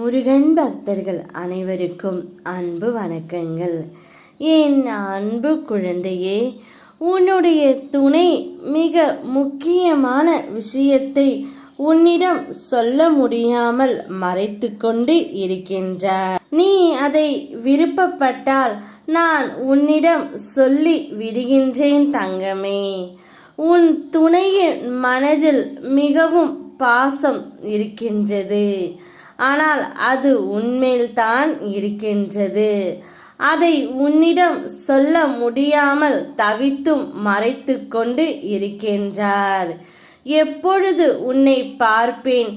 முருகன் பக்தர்கள் அனைவருக்கும் அன்பு வணக்கங்கள். என் அன்பு குழந்தையே, உன்னுடைய துணை மிக முக்கியமான விஷயத்தை உன்னிடம் சொல்ல முடியாமல் மறைத்து கொண்டு இருக்கின்றார். நீ அதை விருப்பப்பட்டால் நான் உன்னிடம் சொல்லி விடுகின்றேன் தங்கமே. உன் துணையின் மனதில் மிகவும் பாசம் இருக்கின்றது. ஆனால் அது உன்மேல்தான் இருக்கின்றது. அதை உன்னிடம் சொல்ல முடியாமல் தவித்தும் மறைத்து கொண்டு இருக்கின்றார். எப்பொழுது உன்னை பார்ப்பேன்,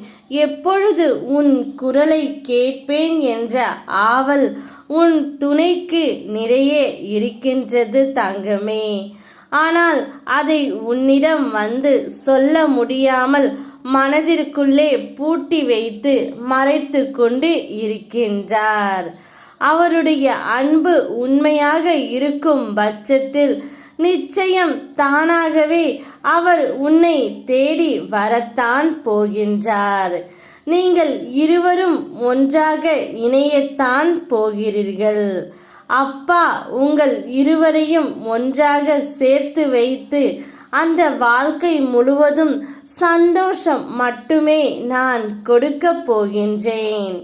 எப்பொழுது உன் குரலை கேட்பேன் என்ற ஆவல் உன் துணைக்கு நிறைய இருக்கின்றது தங்கமே. ஆனால் அதை உன்னிடம் வந்து சொல்ல முடியாமல் மனதிற்குள்ளே பூட்டி வைத்து மறைத்து கொண்டு இருக்கின்றார். அவருடைய அன்பு உண்மையாக இருக்கும் பட்சத்தில் நிச்சயம் தானாகவே அவர் உன்னை தேடி வரத்தான் போகின்றார். நீங்கள் இருவரும் ஒன்றாக இணையத்தான் போகிறீர்கள். அப்பா உங்கள் இருவரையும் ஒன்றாக சேர்த்து வைத்து அந்த வாழ்க்கை முழுவதும் சந்தோஷம் மட்டுமே நான் கொடுக்க போகின்றேன்.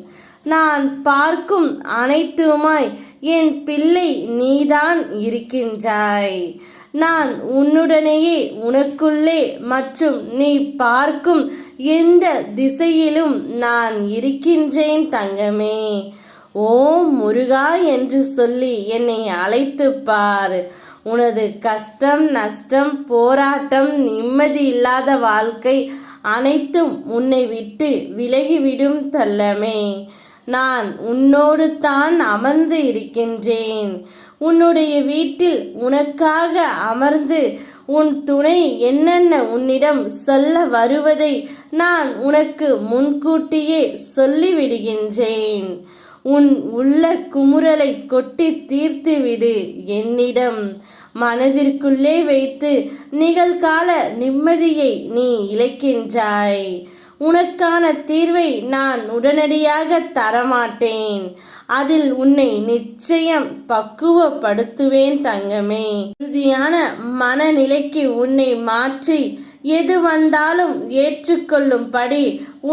நான் பார்க்கும் அனைத்துமாய் என் பிள்ளை நீதான் இருக்கின்றாய். நான் உன்னுடனேயே உனக்குள்ளே மற்றும் நீ பார்க்கும் எந்த திசையிலும் நான் இருக்கின்றேன் தங்கமே. ஓம் முருகா என்று சொல்லி என்னை அழைத்து பார். உனது கஷ்டம், நஷ்டம், போராட்டம், நிம்மதி இல்லாத வாழ்க்கை அனைத்தும் உன்னை விட்டு விலகிவிடும் தள்ளமே. நான் உன்னோடு தான் அமர்ந்து இருக்கின்றேன். உன்னுடைய வீட்டில் உனக்காக அமர்ந்து உன் துணை என்னென்ன உன்னிடம் சொல்ல வருவதை நான் உனக்கு முன்கூட்டியே சொல்லிவிடுகின்றேன். உன் உள்ள குமுறலை கொட்டி தீர்த்து விடு என்னிடம். மனதிற்குள்ளே வைத்து நிகழ்கால நிம்மதியை நீ இழக்கின்றாய். உனக்கான தீர்வை நான் உடனடியாக தரமாட்டேன். அதில் உன்னை நிச்சயம் பக்குவப்படுத்துவேன் தங்கமே. உறுதியான மனநிலைக்கு உன்னை மாற்றி எது வந்தாலும் ஏற்றுக்கொள்ளும்படி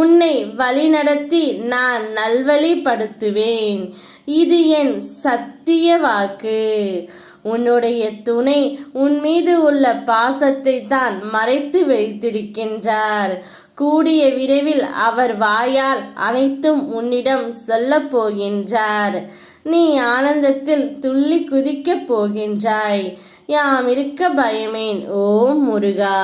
உன்னை வழிநடத்தி நான் நல்வழிப்படுத்துவேன். இது என் சத்திய வாக்கு. உன்னுடைய துணை உன் மீது உள்ள பாசத்தை தான் மறைத்து வைத்திருக்கின்றார். கூடிய விரைவில் அவர் வாயால் அனைத்தும் உன்னிடம் சொல்ல போகின்றார். நீ ஆனந்தத்தில் துள்ளி குதிக்கப் போகின்றாய். யாம் இருக்க பயமேன். ஓம் முருகா.